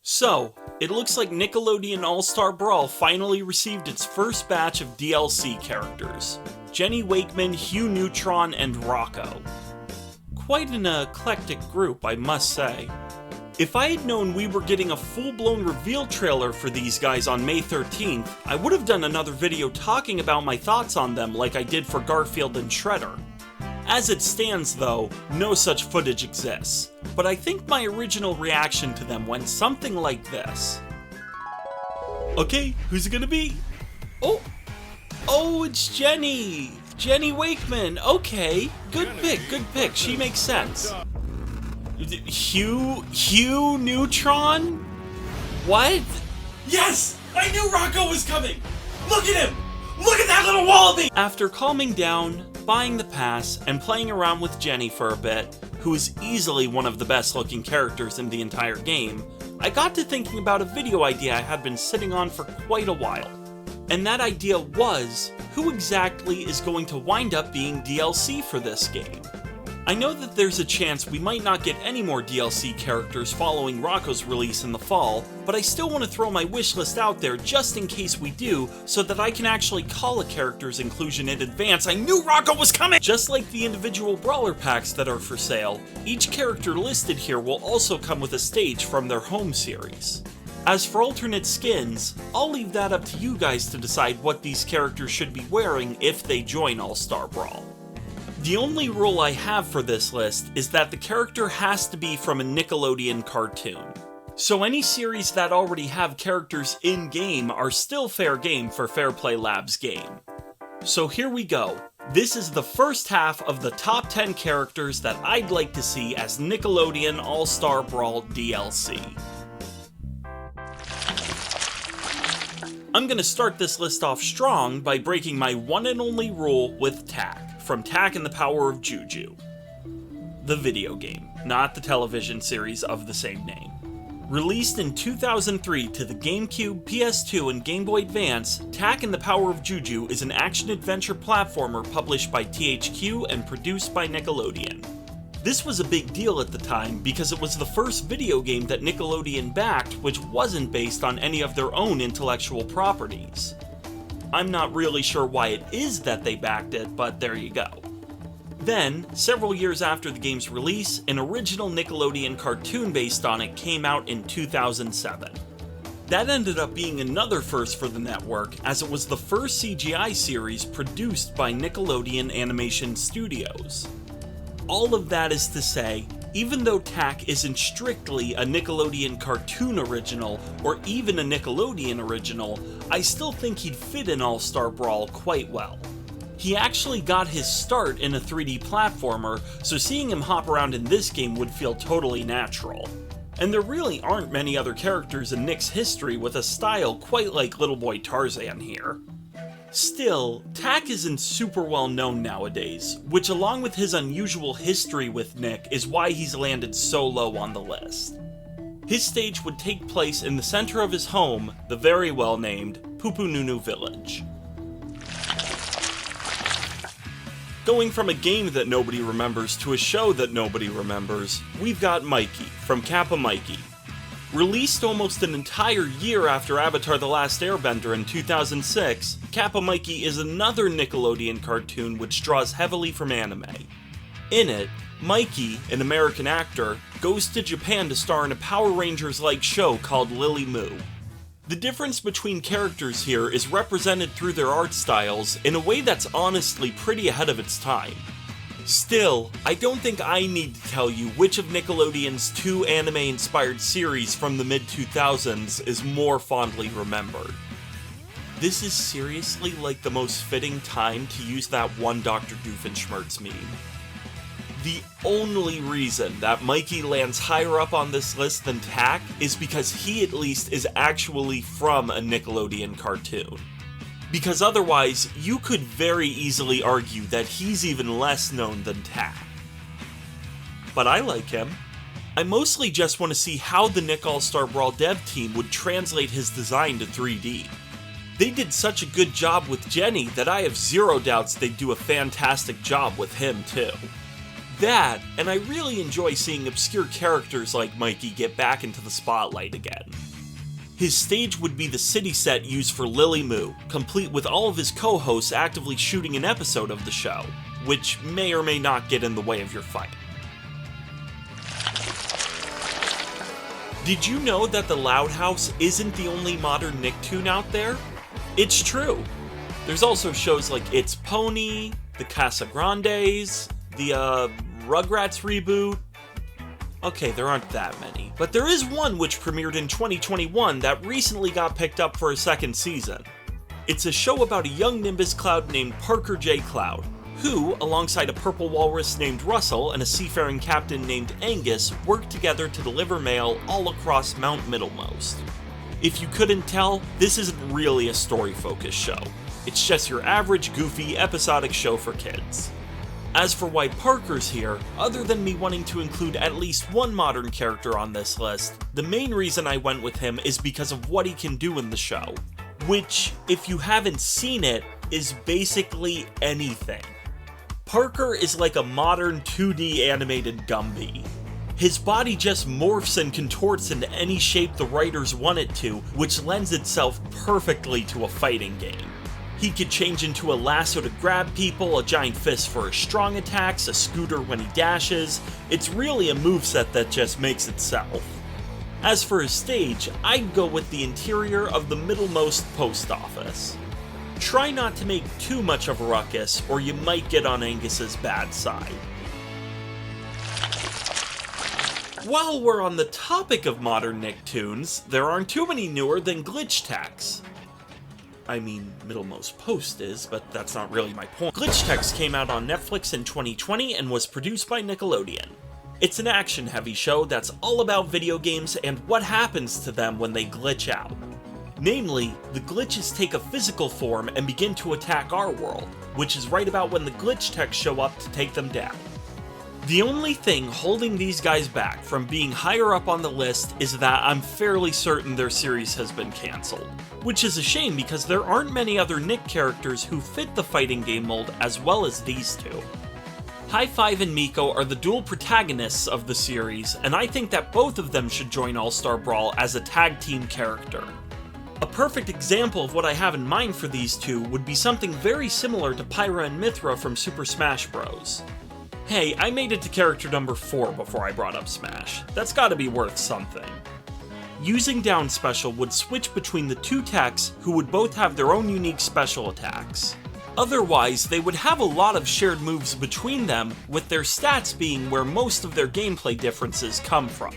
So, it looks like Nickelodeon All-Star Brawl finally received its first batch of DLC characters. Jenny Wakeman, Hugh, Neutron, and Rocko. Quite an eclectic group, I must say. If I had known we were getting a full-blown reveal trailer for these guys on May 13th, I would have done another video talking about my thoughts on them like I did for Garfield and Shredder. As it stands though, no such footage exists, but I think my original reaction to them went something like this. Okay, who's it gonna be? Oh, it's Jenny! Jenny Wakeman, okay. Good pick, she makes sense. Hugh Neutron? What? Yes! I knew Rocko was coming! Look at him! Look at that little wallaby! After calming down, buying the pass, and playing around with Jenny for a bit, who is easily one of the best looking characters in the entire game, I got to thinking about a video idea I had been sitting on for quite a while. And that idea was, who exactly is going to wind up being DLC for this game? I know that there's a chance we might not get any more DLC characters following Rocko's release in the fall, but I still want to throw my wishlist out there just in case we do, so that I can actually call a character's inclusion in advance. I knew Rocko was coming! Just like the individual brawler packs that are for sale, each character listed here will also come with a stage from their home series. As for alternate skins, I'll leave that up to you guys to decide what these characters should be wearing if they join All-Star Brawl. The only rule I have for this list is that the character has to be from a Nickelodeon cartoon. So any series that already have characters in-game are still fair game for Fair Play Labs' game. So here we go. This is the first half of the top 10 characters that I'd like to see as Nickelodeon All-Star Brawl DLC. I'm gonna start this list off strong by breaking my one and only rule with Tack, from Tack and the Power of Juju. The video game, not the television series of the same name. Released in 2003 to the GameCube, PS2, and Game Boy Advance, Tack and the Power of Juju is an action-adventure platformer published by THQ and produced by Nickelodeon. This was a big deal at the time because it was the first video game that Nickelodeon backed which wasn't based on any of their own intellectual properties. I'm not really sure why it is that they backed it, but there you go. Then, several years after the game's release, an original Nickelodeon cartoon based on it came out in 2007. That ended up being another first for the network, as it was the first CGI series produced by Nickelodeon Animation Studios. All of that is to say, even though Tack isn't strictly a Nickelodeon cartoon original, or even a Nickelodeon original, I still think he'd fit in All-Star Brawl quite well. He actually got his start in a 3D platformer, so seeing him hop around in this game would feel totally natural. And there really aren't many other characters in Nick's history with a style quite like Little Boy Tarzan here. Still, Tack isn't super well known nowadays, which along with his unusual history with Nick is why he's landed so low on the list. His stage would take place in the center of his home, the very well named Pupununu Village. Going from a game that nobody remembers to a show that nobody remembers, we've got Mikey from Kappa Mikey. Released almost an entire year after Avatar: The Last Airbender in 2006, Kappa Mikey is another Nickelodeon cartoon which draws heavily from anime. In it, Mikey, an American actor, goes to Japan to star in a Power Rangers-like show called Lily Moo. The difference between characters here is represented through their art styles in a way that's honestly pretty ahead of its time. Still, I don't think I need to tell you which of Nickelodeon's two anime-inspired series from the mid-2000s is more fondly remembered. This is seriously like the most fitting time to use that one Dr. Doofenshmirtz meme. The only reason that Mikey lands higher up on this list than Tack is because he at least is actually from a Nickelodeon cartoon. Because otherwise, you could very easily argue that he's even less known than Tack. But I like him. I mostly just want to see how the Nick All-Star Brawl dev team would translate his design to 3D. They did such a good job with Jenny that I have zero doubts they'd do a fantastic job with him too. That, and I really enjoy seeing obscure characters like Mikey get back into the spotlight again. His stage would be the city set used for Lily Moo, complete with all of his co-hosts actively shooting an episode of the show, which may or may not get in the way of your fight. Did you know that the Loud House isn't the only modern Nicktoon out there? It's true. There's also shows like It's Pony, the Casagrandes, the Rugrats reboot. Okay, there aren't that many, but there is one which premiered in 2021 that recently got picked up for a second season. It's a show about a young Nimbus Cloud named Parker J. Cloud, who, alongside a purple walrus named Russell and a seafaring captain named Angus, work together to deliver mail all across Mount Middlemost. If you couldn't tell, this isn't really a story-focused show. It's just your average, goofy, episodic show for kids. As for why Parker's here, other than me wanting to include at least one modern character on this list, the main reason I went with him is because of what he can do in the show. Which, if you haven't seen it, is basically anything. Parker is like a modern 2D animated Gumby. His body just morphs and contorts into any shape the writers want it to, which lends itself perfectly to a fighting game. He could change into a lasso to grab people, a giant fist for his strong attacks, a scooter when he dashes. It's really a moveset that just makes itself. As for his stage, I'd go with the interior of the Middlemost post office. Try not to make too much of a ruckus, or you might get on Angus's bad side. While we're on the topic of modern Nicktoons, there aren't too many newer than Glitch Tacks. I mean, Middlemost Post is, but that's not really my point. Glitch Tacks came out on Netflix in 2020 and was produced by Nickelodeon. It's an action-heavy show that's all about video games and what happens to them when they glitch out. Namely, the glitches take a physical form and begin to attack our world, which is right about when the glitch techs show up to take them down. The only thing holding these guys back from being higher up on the list is that I'm fairly certain their series has been cancelled. Which is a shame because there aren't many other Nick characters who fit the fighting game mold as well as these two. High Five and Miko are the dual protagonists of the series, and I think that both of them should join All-Star Brawl as a tag team character. A perfect example of what I have in mind for these two would be something very similar to Pyra and Mithra from Super Smash Bros. Hey, I made it to character number 4 before I brought up Smash. That's gotta be worth something. Using Down Special would switch between the two techs who would both have their own unique special attacks. Otherwise, they would have a lot of shared moves between them, with their stats being where most of their gameplay differences come from.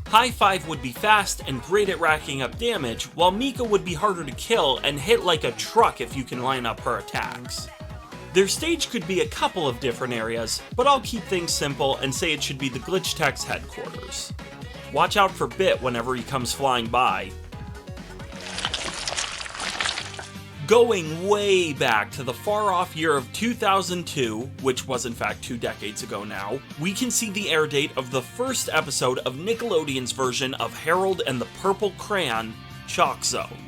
High Five would be fast and great at racking up damage, while Miko would be harder to kill and hit like a truck if you can line up her attacks. Their stage could be a couple of different areas, but I'll keep things simple and say it should be the Glitch Tech's headquarters. Watch out for Bit whenever he comes flying by. Going way back to the far-off year of 2002, which was in fact 2 decades ago now, we can see the air date of the first episode of Nickelodeon's version of Harold and the Purple Crayon, Chalk Zone.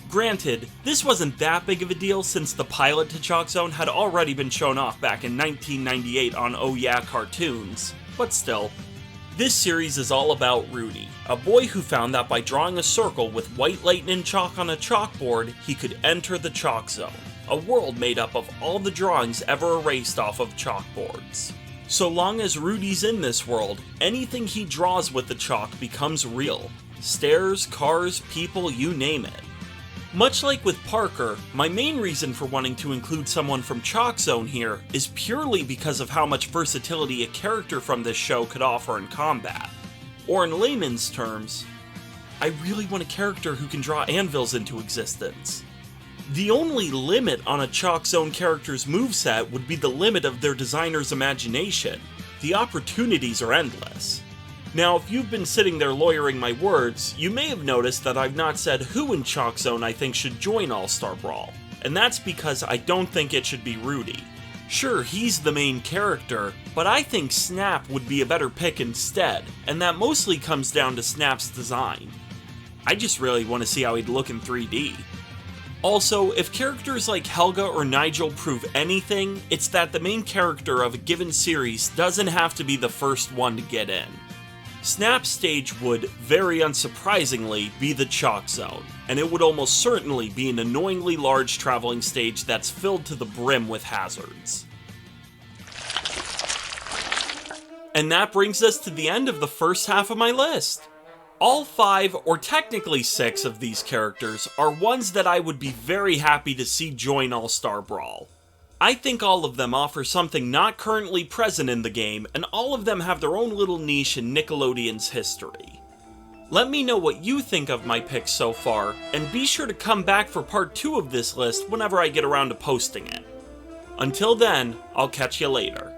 Granted, this wasn't that big of a deal since the pilot to Chalk Zone had already been shown off back in 1998 on Oh Yeah Cartoons, but still. This series is all about Rudy, a boy who found that by drawing a circle with white lightning chalk on a chalkboard, he could enter the Chalk Zone, a world made up of all the drawings ever erased off of chalkboards. So long as Rudy's in this world, anything he draws with the chalk becomes real. Stairs, cars, people, you name it. Much like with Parker, my main reason for wanting to include someone from Chalk Zone here is purely because of how much versatility a character from this show could offer in combat. Or in layman's terms, I really want a character who can draw anvils into existence. The only limit on a Chalk Zone character's moveset would be the limit of their designer's imagination. The opportunities are endless. Now, if you've been sitting there lawyering my words, you may have noticed that I've not said who in Chalk Zone I think should join All-Star Brawl, and that's because I don't think it should be Rudy. Sure, he's the main character, but I think Snap would be a better pick instead, and that mostly comes down to Snap's design. I just really want to see how he'd look in 3D. Also, if characters like Helga or Nigel prove anything, it's that the main character of a given series doesn't have to be the first one to get in. Snap's stage would, very unsurprisingly, be the Chalk Zone, and it would almost certainly be an annoyingly large traveling stage that's filled to the brim with hazards. And that brings us to the end of the first half of my list. All 5, or technically 6 of these characters are ones that I would be very happy to see join All-Star Brawl. I think all of them offer something not currently present in the game, and all of them have their own little niche in Nickelodeon's history. Let me know what you think of my picks so far, and be sure to come back for part 2 of this list whenever I get around to posting it. Until then, I'll catch you later.